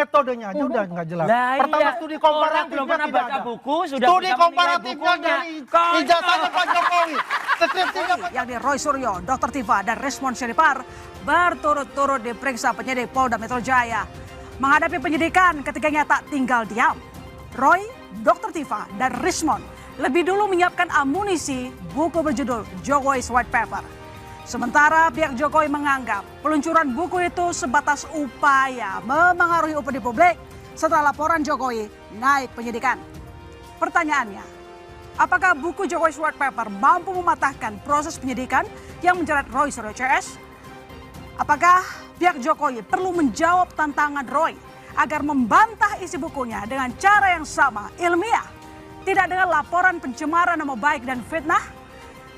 metodenya aja udah nggak jelas. Nah, Pertama iya. studi Orang komparatifnya belum pernah tidak baca ada. buku sudah Studi bisa menilai komparatifnya bukunya. dari ijazahnya Pak Jokowi. Skripsinya Pak Yakni Roy Suryo, Dr. Tifa, dan Rismond Syarifar berturut-turut diperiksa penyidik Polda Metro Jaya. Menghadapi penyidikan, ketiganya tak tinggal diam. Roy, Dr. Tifa, dan Rismond lebih dulu menyiapkan amunisi buku berjudul Jokowi's White Paper. Sementara pihak Jokowi menganggap peluncuran buku itu sebatas upaya memengaruhi opini publik setelah laporan Jokowi naik penyidikan. Pertanyaannya, apakah buku Jokowi's White Paper mampu mematahkan proses penyidikan yang menjerat Roy Suryo CS? Apakah pihak Jokowi perlu menjawab tantangan Roy agar membantah isi bukunya dengan cara yang sama, ilmiah, tidak dengan laporan pencemaran nama baik dan fitnah?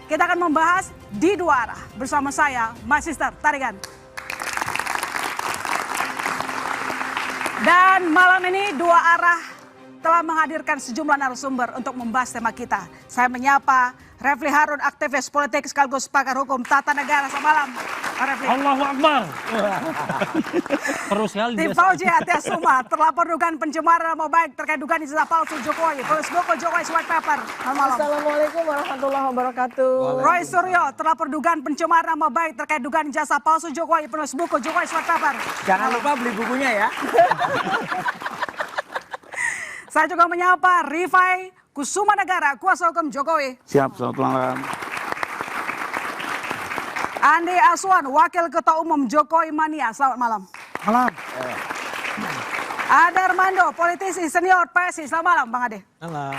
Kita akan membahas di dua arah bersama saya, Mas Sister Tarigan. Dan malam ini dua arah telah menghadirkan sejumlah narasumber untuk membahas tema kita. Saya menyapa Refli Harun, aktivis politik sekaligus pakar hukum tata negara. Selamat malam, Pak Refli. Allahu Akbar. Terus ya. Tim Fauji Atia Suma, terlapor dugaan pencemaran nama baik terkait dugaan ijazah palsu Jokowi. Penulis buku Jokowi's White Paper. Selamat malam. Assalamualaikum warahmatullahi wabarakatuh. Roy Suryo, terlapor dugaan pencemaran nama baik terkait dugaan ijazah palsu Jokowi. Penulis buku Jokowi's White Paper. Jangan lupa beli bukunya ya. Saya juga menyapa Rifai Kusuma Negara, kuasa hukum Jokowi. Siap, selamat malam. Andi Aswan, Wakil Ketua Umum Jokowi Mania. Selamat malam. Malam. Ade Armando, politisi senior PSI. Selamat malam, Bang Ade. Malam.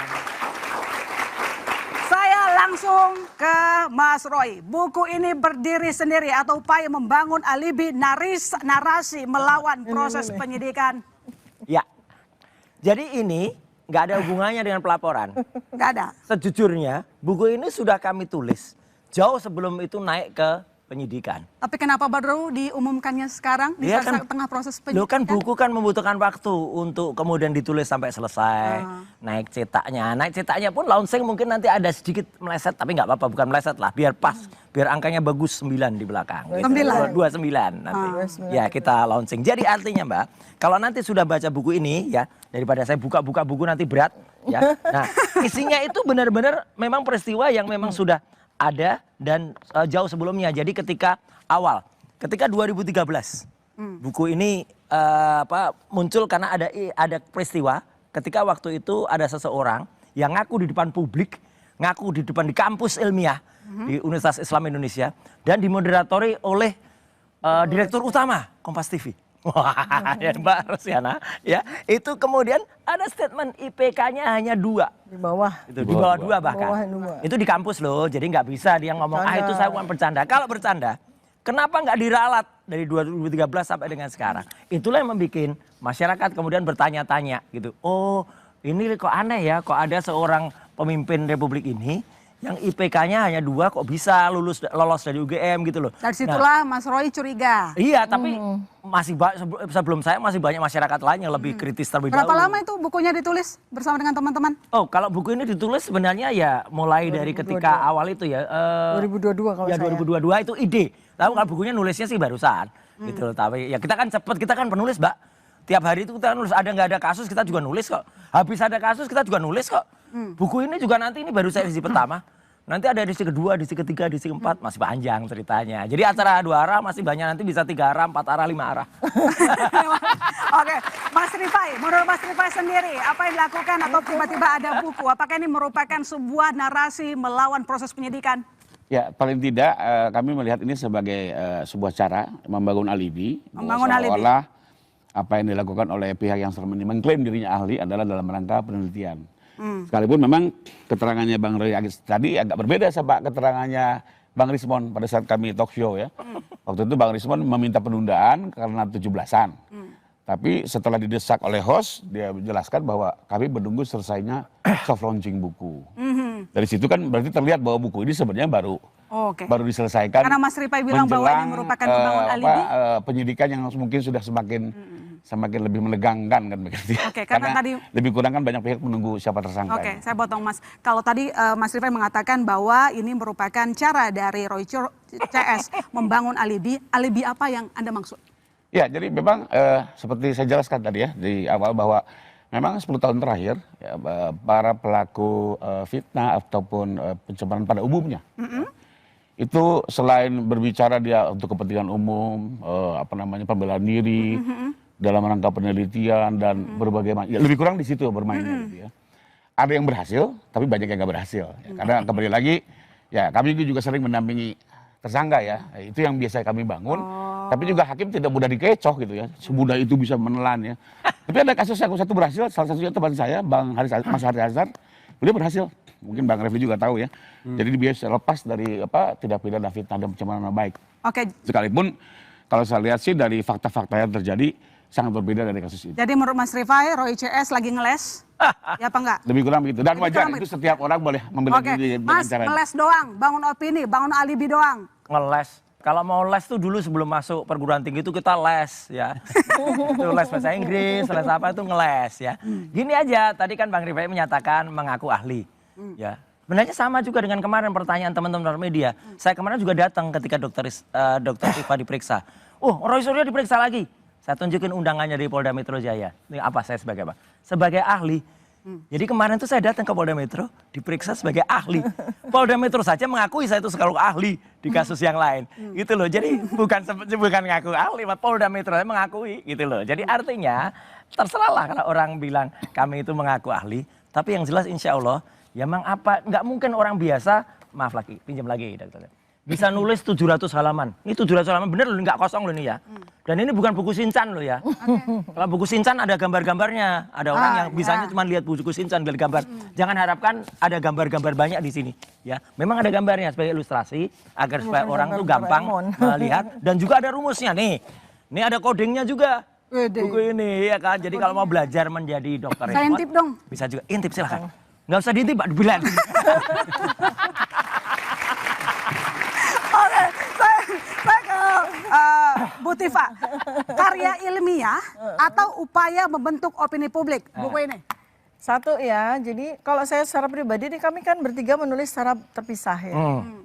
Saya langsung ke Mas Roy. Buku ini berdiri sendiri atau upaya membangun alibi narasi melawan proses penyidikan? Ya. Jadi ini nggak ada hubungannya dengan pelaporan. Nggak ada. Sejujurnya buku ini sudah kami tulis jauh sebelum itu naik ke penyidikan. Tapi kenapa baru diumumkannya sekarang di Iya kan, tengah proses Lo penyidikan? kan buku kan membutuhkan waktu untuk kemudian ditulis sampai selesai. Naik cetaknya. Naik cetaknya pun launching mungkin nanti ada sedikit meleset. Tapi nggak apa-apa, bukan meleset lah. Biar pas. Biar angkanya bagus 9 di belakang. 9? 29 nanti. Ya kita launching. Jadi artinya Mbak, kalau nanti sudah baca buku ini ya, daripada saya buka-buka buku nanti berat. Ya. Nah isinya itu benar-benar memang peristiwa yang memang sudah ada dan jauh sebelumnya. Jadi ketika 2013 buku ini muncul karena ada peristiwa ketika waktu itu ada seseorang yang ngaku di depan publik, ngaku di kampus ilmiah di Universitas Islam Indonesia dan dimoderatori oleh direktur utama Kompas TV. Wah, ya Mbak Rosiana, ya itu kemudian ada statement IPK-nya hanya 2. Di bawah. Itu di bawah 2 bahkan. Bawah 2. Itu di kampus loh, jadi nggak bisa dia ngomong itu saya bukan bercanda. Kalau bercanda, kenapa nggak diralat dari 2013 sampai dengan sekarang? Itulah yang membuat masyarakat kemudian bertanya-tanya gitu. Oh, ini kok aneh ya, kok ada seorang pemimpin republik ini yang IPK-nya hanya 2 kok bisa lolos dari UGM gitu loh. Dari situlah Mas Roy curiga. Iya, tapi sebelum saya masih banyak masyarakat lain yang lebih kritis terlebih dahulu. Berapa lama itu bukunya ditulis bersama dengan teman-teman? Oh, kalau buku ini ditulis sebenarnya ya mulai dari ketika awal itu ya. 2022 kalau ya, saya. 2022 itu ide. Tapi kalau bukunya nulisnya sih barusan. Gitu. Tapi ya kita kan cepet, kita kan penulis Mbak. Tiap hari itu kita nulis, ada nggak ada kasus kita juga nulis kok. Habis ada kasus kita juga nulis kok. Buku ini juga nanti ini baru saya edisi pertama. Nanti ada edisi kedua, edisi ketiga, edisi keempat, masih panjang ceritanya. Jadi acara 2 arah masih banyak, nanti bisa 3 arah, 4 arah, 5 arah. Oke, Mas Rifai, menurut Mas Rifai sendiri, apa yang dilakukan atau tiba-tiba ada buku? Apakah ini merupakan sebuah narasi melawan proses penyidikan? Ya, paling tidak kami melihat ini sebagai sebuah cara membangun alibi. Membangun alibi. Seolah-olah apa yang dilakukan oleh pihak yang selama ini mengklaim dirinya ahli adalah dalam rangka penelitian. Sekalipun memang keterangannya Bang Roy tadi agak berbeda sama keterangannya Bang Rismond pada saat kami talk show ya. Waktu itu Bang Rismond meminta penundaan karena 17-an. Tapi setelah didesak oleh host, dia menjelaskan bahwa kami menunggu selesainya soft launching buku. Dari situ kan berarti terlihat bahwa buku ini sebenarnya baru diselesaikan. Karena Mas Rifai bilang bahwa ini merupakan membangun alibi. Penyidikan yang mungkin sudah semakin lebih menegangkan kan begitu. Oke, karena tadi lebih kurang kan banyak pihak menunggu siapa tersangka. Oke, saya potong Mas. Kalau tadi Mas Rifai mengatakan bahwa ini merupakan cara dari Roy CS membangun alibi. Alibi apa yang Anda maksud? Ya, jadi memang seperti saya jelaskan tadi ya di awal bahwa memang 10 tahun terakhir ya, para pelaku fitnah ataupun pencemaran pada umumnya itu selain berbicara dia untuk kepentingan umum, pembelaan diri dalam rangka penelitian dan berbagai macam, ya, lebih kurang di situ bermainnya gitu ya. Ada yang berhasil, tapi banyak yang nggak berhasil. Ya, karena kembali lagi, ya kami juga sering mendampingi tersangka ya, itu yang biasa kami bangun. Tapi juga hakim tidak mudah dikecoh gitu ya, semudah itu bisa menelan ya. Tapi ada kasus yang satu berhasil, salah satunya teman saya, Mas Haris Azhar, beliau berhasil. Mungkin Bang Refli juga tahu ya. Jadi dia bisa lepas dari tindak pidana fitnah dan pencemaran nama baik. Oke. Sekalipun kalau saya lihat sih dari fakta-fakta yang terjadi sangat berbeda dari kasus ini. Jadi menurut Mas Rifai, Roy CS lagi ngeles? Ya apa enggak? Lebih kurang begitu. Dan Lebih wajar kurang itu begitu. setiap orang boleh membela Oke, diri dengan Mas, caranya. ngeles doang, bangun opini, bangun alibi doang. Ngeles. Kalau mau les tuh dulu sebelum masuk perguruan tinggi itu kita les ya. Itu les bahasa Inggris, les apa itu ngeles ya. Gini aja, tadi kan Bang Rifai menyatakan mengaku ahli. Ya. Sebenarnya sama juga dengan kemarin pertanyaan teman-teman media. Saya kemarin juga datang ketika dokter Tifa diperiksa. Roy Suryo diperiksa lagi. Saya tunjukin undangannya di Polda Metro Jaya. Ini apa saya sebagai apa? Sebagai ahli. Jadi kemarin tuh saya datang ke Polda Metro, diperiksa sebagai ahli. Polda Metro saja mengakui saya itu selalu ahli di kasus yang lain. Gitu loh. Jadi bukan ngaku ahli, Polda Metro saya mengakui gitu loh. Jadi artinya terserahlah kalau orang bilang kami itu mengaku ahli. Tapi yang jelas insya Allah, ya memang nggak mungkin orang biasa, maaf lagi, pinjam lagi dokter. Bisa nulis 700 halaman. Ini 700 halaman bener loh, nggak kosong loh ini ya. Dan ini bukan buku Shinchan loh ya. Kalau buku Shinchan ada gambar-gambarnya. Ada orang yang bisanya cuma lihat buku Shinchan, lihat gambar. Jangan harapkan ada gambar-gambar banyak di sini. Ya, memang ada gambarnya sebagai ilustrasi agar supaya orang tuh gampang melihat. Dan juga ada rumusnya nih. Ini ada codingnya juga. Buku ini ya kan. Jadi kalau mau belajar menjadi dokter Saya intip dong. bisa juga intip silahkan. Nggak usah diintip, Pak, dibilang. Oke, saya ke Bu Tifa. Karya ilmiah atau upaya membentuk opini publik buku ini? Satu ya, jadi kalau saya secara pribadi, kami kan bertiga menulis secara terpisah ya.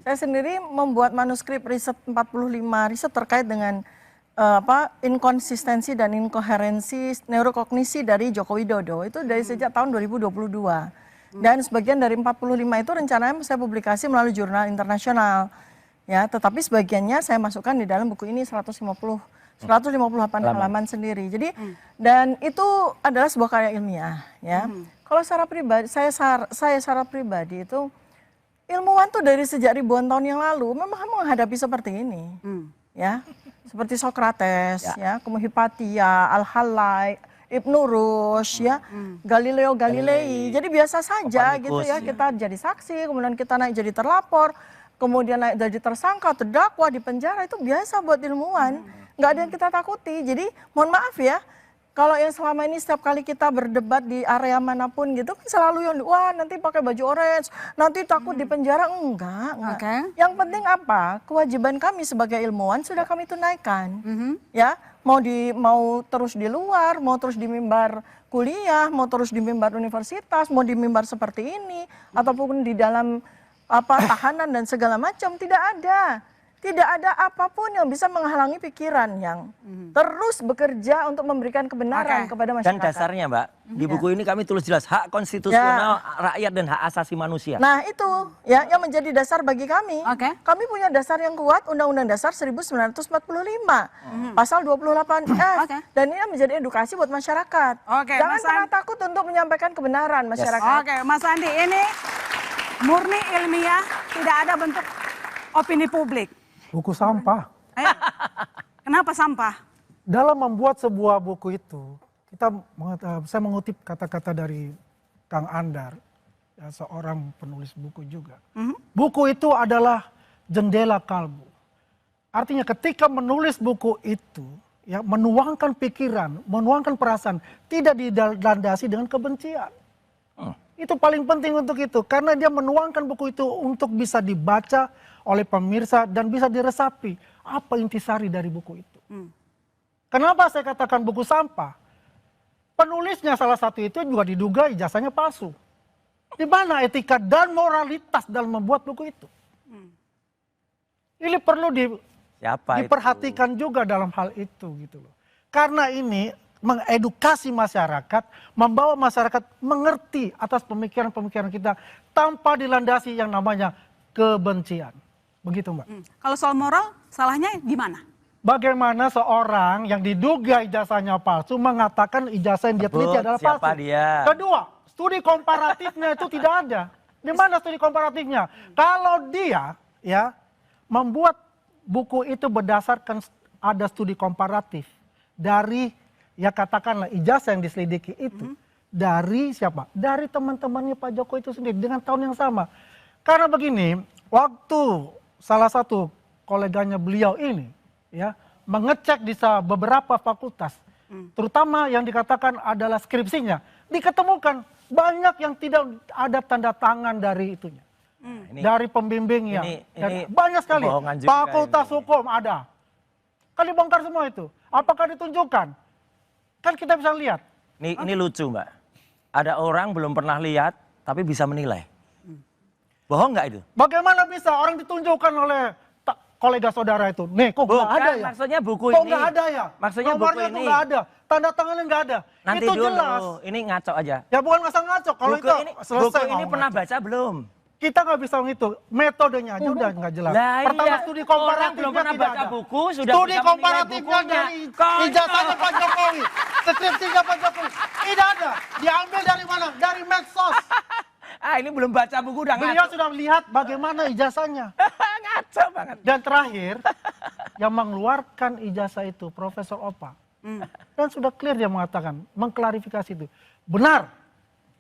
Saya sendiri membuat manuskrip riset 45 riset terkait dengan inkonsistensi dan inkoherensi neurokognisi dari Joko Widodo. Itu dari sejak tahun 2022. Dan sebagian dari 45 itu rencananya saya publikasi melalui jurnal internasional. Ya, tetapi sebagiannya saya masukkan di dalam buku ini 158 halaman sendiri. Jadi dan itu adalah sebuah karya ilmiah ya. Kalau secara pribadi saya secara pribadi itu ilmuwan tuh dari sejak ribuan tahun yang lalu memang menghadapi seperti ini. Ya. Seperti Socrates ya, kemudian Hypatia, Al-Halai, Ibnu Rushd ya, Galileo Galilei. Jadi biasa saja gitu ya, kita jadi saksi, kemudian kita naik jadi terlapor, kemudian naik jadi tersangka, terdakwa, di penjara, itu biasa buat ilmuwan. Nggak ada yang kita takuti. Jadi mohon maaf ya, kalau yang selama ini setiap kali kita berdebat di area manapun gitu kan selalu yang wah nanti pakai baju orange, nanti takut di penjara. Enggak. Oke. Yang penting apa? Kewajiban kami sebagai ilmuwan sudah kami tunaikan. Ya, mau terus di luar, mau terus di mimbar kuliah, mau terus di mimbar universitas, mau di mimbar seperti ini ataupun di dalam tahanan dan segala macam, tidak ada. Tidak ada apapun yang bisa menghalangi pikiran yang terus bekerja untuk memberikan kebenaran kepada masyarakat. Dan dasarnya Mbak, di buku ini kami tulis jelas hak konstitusional rakyat dan hak asasi manusia. Nah itu ya yang menjadi dasar bagi kami. Kami punya dasar yang kuat, Undang-Undang Dasar 1945, pasal 28F. Dan ini menjadi edukasi buat masyarakat. Jangan pernah takut untuk menyampaikan kebenaran masyarakat. Oke, Mas Andi, ini murni ilmiah, tidak ada bentuk opini publik. Buku sampah. Kenapa sampah? Dalam membuat sebuah buku itu, saya mengutip kata-kata dari Kang Andar, ya, seorang penulis buku juga. Buku itu adalah jendela kalbu. Artinya ketika menulis buku itu, ya, menuangkan pikiran, menuangkan perasaan, tidak dilandasi dengan kebencian. Itu paling penting untuk itu, karena dia menuangkan buku itu untuk bisa dibaca oleh pemirsa dan bisa diresapi apa intisari dari buku itu. Kenapa saya katakan buku sampah? Penulisnya salah satu itu juga diduga ijazahnya palsu. Di mana etika dan moralitas dalam membuat buku itu? Ini perlu Siapa itu? diperhatikan juga dalam hal itu gitu loh. Karena ini mengedukasi masyarakat, membawa masyarakat mengerti atas pemikiran-pemikiran kita tanpa dilandasi yang namanya kebencian. Begitu Mbak. Kalau soal moral, salahnya gimana? Bagaimana seorang yang diduga ijazahnya palsu mengatakan ijazah yang dia teliti Sebut adalah siapa palsu. dia. Kedua, studi komparatifnya itu tidak ada. Di mana studi komparatifnya? Kalau dia ya membuat buku itu berdasarkan ada studi komparatif dari ya katakanlah ijazah yang diselidiki itu dari siapa? Dari teman-temannya Pak Jokowi itu sendiri dengan tahun yang sama. Karena begini, waktu salah satu koleganya beliau ini ya mengecek di beberapa fakultas, terutama yang dikatakan adalah skripsinya, diketemukan banyak yang tidak ada tanda tangan dari itunya, dari pembimbingnya, ini banyak sekali. kebohongan juga Fakultas ini. hukum ada, kan dibongkar semua itu. Apakah ditunjukkan? Kan kita bisa lihat. Ini lucu Mbak. Ada orang belum pernah lihat tapi bisa menilai. Bohong nggak itu? Bagaimana bisa orang ditunjukkan oleh kolega saudara itu? Nih, kok nggak ada ya? Maksudnya buku Kok ini. nggak ada ya? Maksudnya buku Nomornya tuh ini. nggak ada, tanda tangannya nggak ada. Nanti itu dulu, jelas. ini ngaco aja. Ya bukan ngaco. Kalau Buku itu ini, selesai buku ini ngomong pernah ngaco. baca belum? Kita nggak bisa ngitung, metodenya aja udah nggak jelas. Lah Pertama iya, studi orang komparatifnya belum pernah tidak baca ada. buku, sudah Studi bisa menilai komparatifnya bukunya. dari Konyol. ijazahnya Pak Jokowi, skripsinya Pak Jokowi tidak ada. Diambil dari mana? Dari medsos. Ini belum baca buku udah Beliau ngaco. sudah melihat bagaimana ijazahnya. Ngaco banget. Dan terakhir, yang mengeluarkan ijazah itu Profesor Opa. Dan sudah clear dia mengatakan, mengklarifikasi itu. Benar,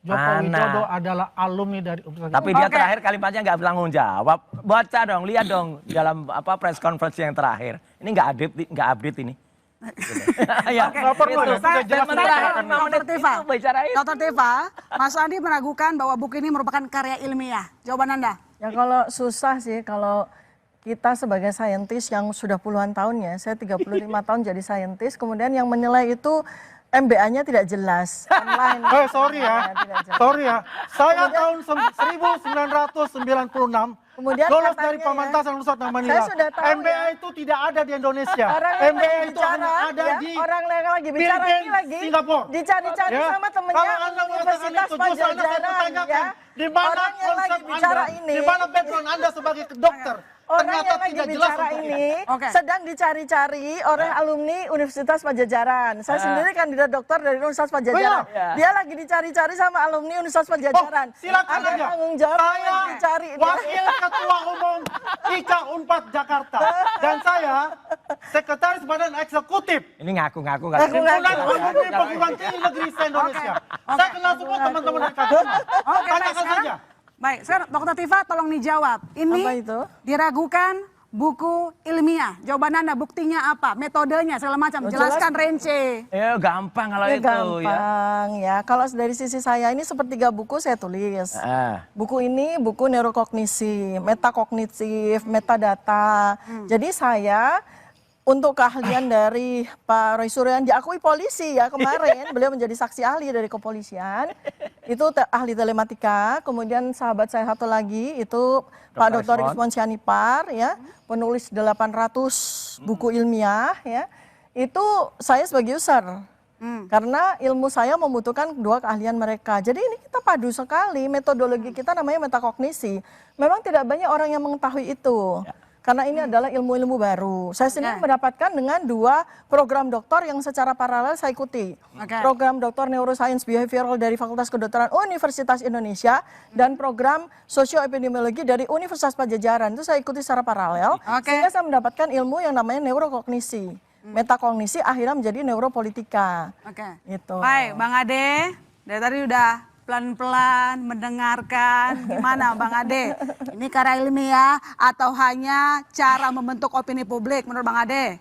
Joko Mana? Widodo adalah alumni dari Universitas. Tapi dia Oke. terakhir kalimatnya nggak bertanggung jawab. Baca dong, lihat dong dalam press conference yang terakhir. Ini nggak update ini. Ya, Nggak perlu itu. ya, sudah jelas Statement sudah terakhir dikatakan. 5 menit Dr. Tifa. itu bicara itu. Dr. Tifa, Mas Andi meragukan bahwa buku ini merupakan karya ilmiah. Jawaban Anda? Ya kalau susah sih kalau kita sebagai saintis yang sudah puluhan tahun ya, saya 35 tahun jadi saintis, kemudian yang menilai itu MBA-nya tidak jelas, online. Sorry ya, tidak jelas. sorry ya. Saya tahun 1996 Kemudian lulus katanya dari ya, Pamantasan Universitas Manila. saya sudah tahu MBA ya. itu tidak ada di Indonesia. Orang yang MBA lagi itu bicara, hanya ada ya, di orang yang lagi bicara ini Philippines, lagi Singapura. dicari-cari Ya. sama temennya Kalau Anda mengatakan Universitas itu, justru Anda saya Pajajaran pertanyakan, ya. di mana Orang yang lagi konsep bicara Anda, ini, di mana background Anda sebagai dokter? orang Ternyata yang lagi tidak jelas bicara untuk ini Oke. sedang dicari-cari oleh alumni Universitas Pajajaran. Saya sendiri kandidat dokter dari Universitas Pajajaran. iya. Dia lagi dicari-cari sama alumni Universitas Pajajaran. Silakan Ada aja. tanggung jawab Saya yang dicari. wakil ketua umum IKA Unpad Jakarta dan saya sekretaris badan eksekutif Ini ngaku-ngaku nggak Ngaku-ngaku. Himpunan Alumni Perguruan Tinggi Negeri se-Indonesia. Saya kenal semua teman-teman IKA. Oke, baik, Tanyakan sekarang, saja. baik, sekarang Dr. Tifa tolong dijawab. Ini Apa itu? diragukan buku ilmiah. Jawaban Anda, buktinya apa? Metodenya, segala macam. Oh, Jelaskan rinci. Ya gampang kalau Ya itu gampang ya. Kalau dari sisi saya ini sepertiga buku saya tulis. ya. Buku ini buku neurokognisi, metakognitif, metadata. Jadi saya untuk keahlian dari Pak Roy Suryo yang diakui polisi ya kemarin, beliau menjadi saksi ahli dari kepolisian. Itu ahli telematika. Kemudian sahabat saya satu lagi itu Pak Dr. Rismon Sianipar ya, penulis 800 buku ilmiah ya. Itu saya sebagai user. Karena ilmu saya membutuhkan dua keahlian mereka. Jadi ini kita padu sekali, metodologi kita namanya metakognisi. Memang tidak banyak orang yang mengetahui itu. Karena ini adalah ilmu-ilmu baru. Saya sendiri mendapatkan dengan dua program doktor yang secara paralel saya ikuti. Oke. Program doktor Neuroscience Behavioral dari Fakultas Kedokteran Universitas Indonesia dan program Sosioepidemiologi dari Universitas Pajajaran. Itu saya ikuti secara paralel. Oke. Sehingga saya mendapatkan ilmu yang namanya neurokognisi. Metakognisi akhirnya menjadi neuropolitika. Oke. Gitu. Baik, Bang Ade. Dari tadi udah pelan-pelan mendengarkan. Gimana Bang Ade? Ini karya ilmiah atau hanya cara membentuk opini publik menurut Bang Ade?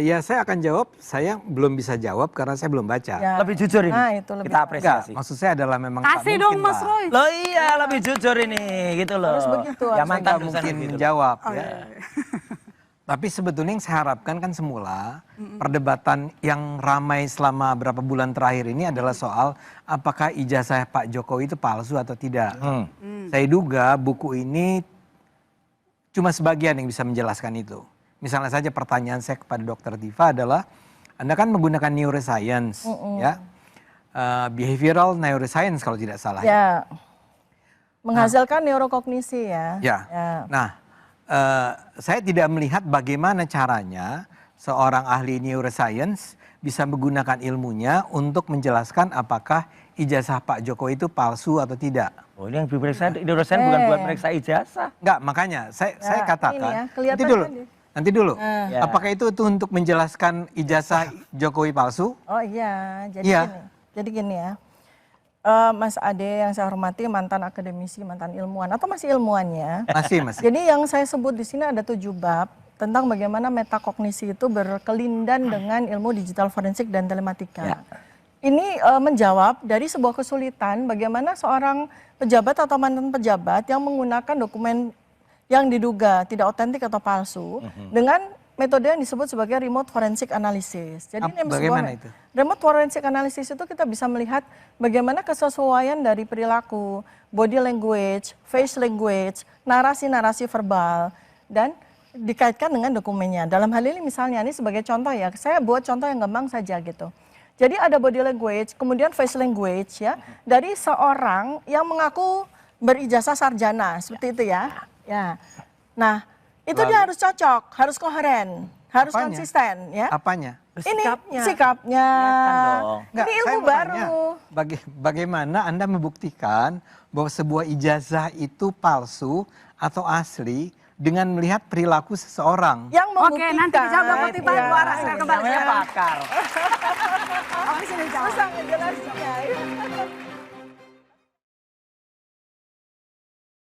Ya saya akan jawab, saya belum bisa jawab karena saya belum baca. Ya. Lebih jujur ini. Nah, itu lebih Kita Enggak, apresiasi. maksud saya adalah memang tak Kasih mungkin dong Mas lah. Roy. Loh iya lebih jujur ini gitu loh. Harus begitu, Ya harus mantan Nggak dosen mungkin gitu. menjawab ya. Tapi sebetulnya yang saya harapkan kan semula perdebatan yang ramai selama berapa bulan terakhir ini adalah soal apakah ijazah Pak Jokowi itu palsu atau tidak. Saya duga buku ini cuma sebagian yang bisa menjelaskan itu. misalnya saja pertanyaan saya kepada Dokter Tifa adalah, Anda kan menggunakan neuroscience, ya, behavioral neuroscience kalau tidak salah. Ya, menghasilkan neurokognisi ya. Ya. Nah, saya tidak melihat bagaimana caranya seorang ahli neuroscience bisa menggunakan ilmunya untuk menjelaskan apakah ijazah Pak Jokowi itu palsu atau tidak. Oh, ini yang diperiksa neuroscience bukan buat meriksa ijazah. Enggak, makanya saya ini katakan. ya, kelihatan nanti dulu. tadi. Nanti dulu. Ya. Apakah itu untuk menjelaskan ijazah Jokowi palsu? Oh iya, jadi Iya. gini. Jadi gini ya. Mas Ade yang saya hormati, mantan akademisi, mantan ilmuwan atau masih ilmuwannya. Masih. Jadi yang saya sebut di sini ada 7 bab tentang bagaimana metakognisi itu berkelindan dengan ilmu digital forensik dan telematika. Ya. Ini menjawab dari sebuah kesulitan bagaimana seorang pejabat atau mantan pejabat yang menggunakan dokumen yang diduga tidak otentik atau palsu dengan metode yang disebut sebagai remote forensic analysis. Jadi ini Bagaimana itu? remote forensic analysis itu kita bisa melihat bagaimana kesesuaian dari perilaku, body language, face language, narasi-narasi verbal, dan dikaitkan dengan dokumennya. Dalam hal ini misalnya, ini sebagai contoh ya, saya buat contoh yang gampang saja gitu. Jadi ada body language, kemudian face language ya, dari seorang yang mengaku berijazah sarjana, seperti itu ya. Ya. Nah, itu dia harus cocok, harus koheren, harus Apanya? konsisten ya. Apanya? Ini Sikapnya. sikapnya. Kelihatan dong. Enggak, Ini saya ilmu mau baru. tanya, bagaimana Anda membuktikan bahwa sebuah ijazah itu palsu atau asli dengan melihat perilaku seseorang? Yang membuktikan. Oke, nanti dijawab Dr. Tifa, ya, Bu Ara, silakan kembali. Namanya pakar. Oke, sini dijawab. Masa ngejelasinnya?